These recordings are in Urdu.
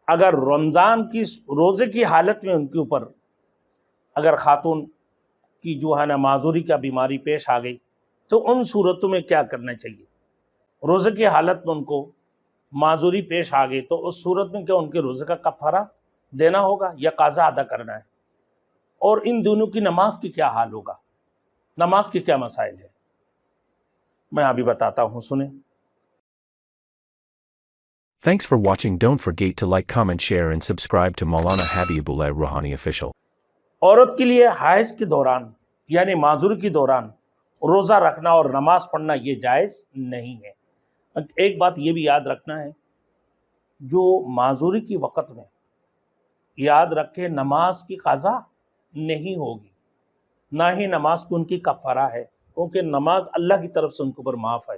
اگر رمضان کی روزے کی حالت میں ان کے اوپر اگر خاتون کی جو ہے نا معذوری کا بیماری پیش آ گئی تو ان صورتوں میں کیا کرنا چاہیے؟ روزے کی حالت میں ان کو معذوری پیش آ گئی تو اس صورت میں کیا ان کے روزے کا کفارہ دینا ہوگا یا قضا ادا کرنا ہے؟ اور ان دونوں کی نماز کی کیا حال ہوگا، نماز کے کیا مسائل ہیں، میں ابھی بتاتا ہوں، سنیں۔ Thanks for watching. Don't forget to like, comment, share and subscribe to Maulana Habibullah Rouhani Official. عورت کے لیے حیض کے دوران یعنی معذوری کے دوران روزہ رکھنا اور نماز پڑھنا یہ جائز نہیں ہے۔ ایک بات یہ بھی یاد رکھنا ہے، جو معذوری کی وقت میں یاد رکھے نماز کی قضا نہیں ہوگی، نہ ہی نماز کی ان کی کفارہ ہے، کیونکہ نماز اللہ کی طرف سے ان کے اوپر معاف ہے،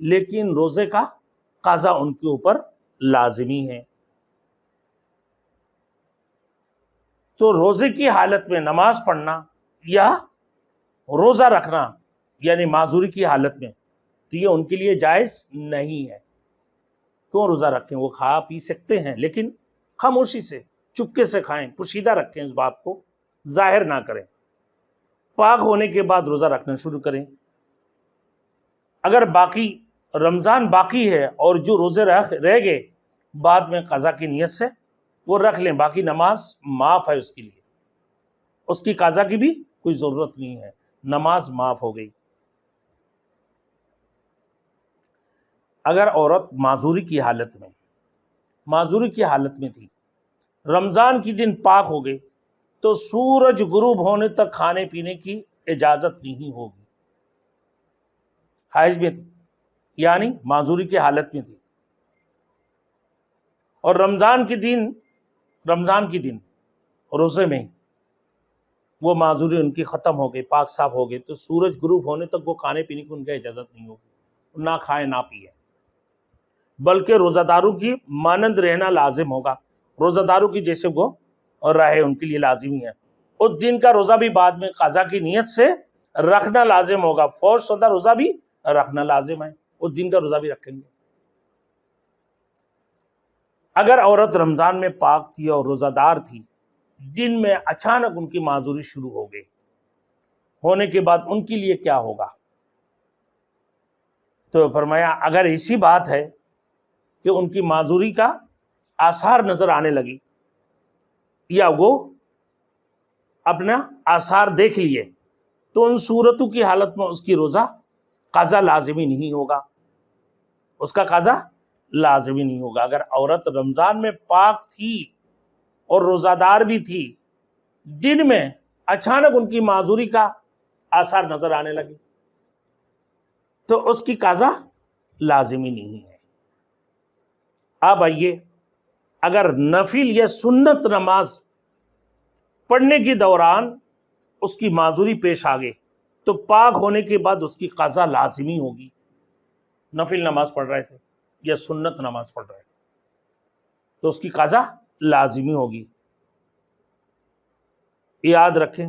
لیکن روزے کا قضا ان کے اوپر لازمی ہے۔ تو روزے کی حالت میں نماز پڑھنا یا روزہ رکھنا یعنی معذوری کی حالت میں تو یہ ان کے لیے جائز نہیں ہے۔ کیوں روزہ رکھیں؟ وہ کھا پی سکتے ہیں لیکن خاموشی سے، چپکے سے کھائیں، پوشیدہ رکھیں، اس بات کو ظاہر نہ کریں، پاک ہونے کے بعد روزہ رکھنا شروع کریں۔ اگر باقی رمضان باقی ہے اور جو روزے رہ گئے بعد میں قضا کی نیت سے وہ رکھ لیں، باقی نماز معاف ہے اس کے لیے، اس کی قضا کی بھی کوئی ضرورت نہیں ہے، نماز معاف ہو گئی۔ اگر عورت معذوری کی حالت میں تھی، رمضان کی دن پاک ہو گئی تو سورج غروب ہونے تک کھانے پینے کی اجازت نہیں ہوگی۔ حیض میں تھی یعنی معذوری کی حالت میں تھی اور رمضان کی دن روزے میں وہ معذوری ان کی ختم ہو گئی، پاک صاف ہو گئی، تو سورج غروب ہونے تک وہ کھانے پینے کی ان کا اجازت نہیں ہوگی، نہ کھائیں نہ پیئیں، بلکہ روزہ داروں کی مانند رہنا لازم ہوگا، روزہ داروں کی جیسے وہ رہے ان کے لیے لازمی ہے۔ اس دن کا روزہ بھی بعد میں قضا کی نیت سے رکھنا لازم ہوگا، فوت شدہ روزہ بھی رکھنا لازم ہے، اس دن کا روزہ بھی رکھیں گے۔ اگر عورت رمضان میں پاک تھی اور روزہ دار تھی، دن میں اچانک ان کی معذوری شروع ہو گئی، ہونے کے بعد ان کے لیے کیا ہوگا؟ تو فرمایا اگر ایسی بات ہے کہ ان کی معذوری کا آثار نظر آنے لگی یا وہ اپنا آثار دیکھ لیے تو ان صورتوں کی حالت میں اس کی روزہ قضا لازمی نہیں ہوگا، اس کا قضا لازمی نہیں ہوگا۔ اگر عورت رمضان میں پاک تھی اور روزہ دار بھی تھی، دن میں اچانک ان کی معذوری کا آثار نظر آنے لگے تو اس کی قضا لازمی نہیں ہے۔ اب آئیے، اگر نفل یا سنت نماز پڑھنے کے دوران اس کی معذوری پیش آ گئی تو پاک ہونے کے بعد اس کی قضا لازمی ہوگی۔ نفل نماز پڑھ رہے تھے یا سنت نماز پڑھ رہے تھے تو اس کی قضا لازمی ہوگی۔ یاد رکھیں،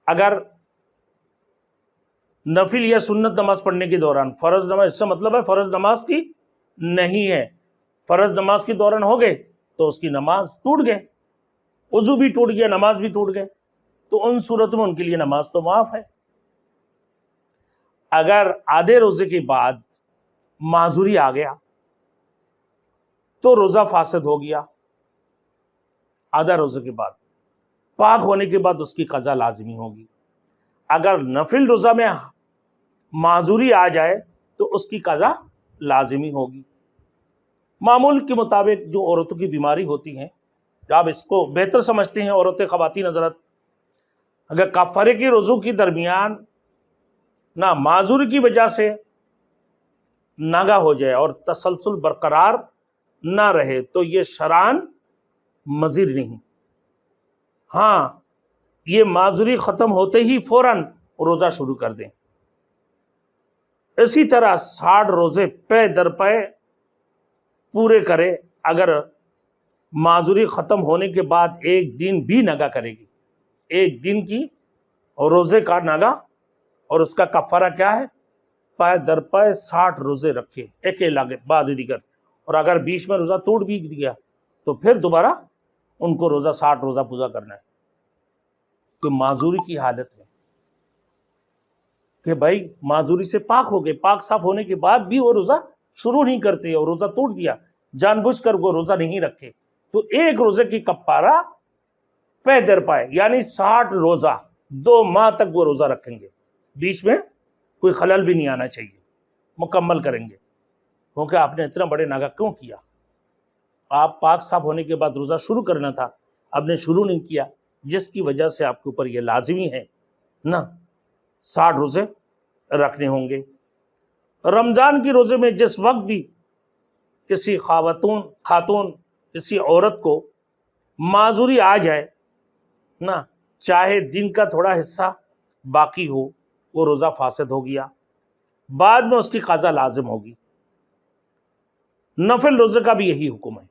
اگر نفل یا سنت نماز پڑھنے کے دوران فرض نماز، اس سے مطلب ہے فرض نماز کی نہیں ہے، فرض نماز کے دوران ہو گئے تو اس کی نماز ٹوٹ گئے، وضو بھی ٹوٹ گیا، نماز بھی ٹوٹ گئے، تو ان صورتوں میں ان کے لیے نماز تو معاف ہے۔ اگر آدھے روزے کے بعد معذوری آ گیا تو روزہ فاسد ہو گیا، آدھا روزے کے بعد پاک ہونے کے بعد اس کی قضا لازمی ہوگی۔ اگر نفل روزہ میں معذوری آ جائے تو اس کی قضا لازمی ہوگی۔ معمول کے مطابق جو عورتوں کی بیماری ہوتی ہیں، آپ اس کو بہتر سمجھتے ہیں عورتیں، خواتین حضرات، اگر کفارے کی روزوں کے درمیان نہ معذوری کی وجہ سے ناگا ہو جائے اور تسلسل برقرار نہ رہے تو یہ شرعاً مضر نہیں، ہاں یہ معذوری ختم ہوتے ہی فوراً روزہ شروع کر دیں۔ اسی طرح 60 روزے پے در پے پورے کرے، اگر معذوری ختم ہونے کے بعد ایک دن بھی ناگا کرے گی، ایک دن کی روزے کا ناگا، اور اس کا کفارہ کیا ہے؟ پے در پے 60 روزے رکھے ایک علاقے بعد دیگر، اور اگر بیچ میں روزہ ٹوٹ بھی گیا تو پھر دوبارہ ان کو روزہ 60 روزہ پورا کرنا ہے. کوئی معذوری کی حالت میں کہ بھائی معذوری سے پاک ہو گئے، پاک صاف ہونے کے بعد بھی وہ روزہ شروع نہیں کرتے اور روزہ توڑ دیا، جان بوجھ کر وہ روزہ نہیں رکھے، تو ایک روزے کی کفارہ پے در پائے، یعنی 60 روزہ 2 ماہ تک وہ روزہ رکھیں گے، بیچ میں کوئی خلل بھی نہیں آنا چاہیے، مکمل کریں گے. کیونکہ آپ نے اتنا بڑے ناگا کیوں کیا؟ آپ پاک صاف ہونے کے بعد روزہ شروع کرنا تھا، آپ نے شروع نہیں کیا، جس کی وجہ سے آپ کے اوپر یہ لازمی ہے نا 60 روزے رکھنے ہوں گے. رمضان کی روزے میں جس وقت بھی کسی خاتون کسی عورت کو معذوری آ جائے نا، چاہے دن کا تھوڑا حصہ باقی ہو، وہ روزہ فاسد ہو گیا، بعد میں اس کی قضا لازم ہوگی. نفل روزے کا بھی یہی حکم ہے.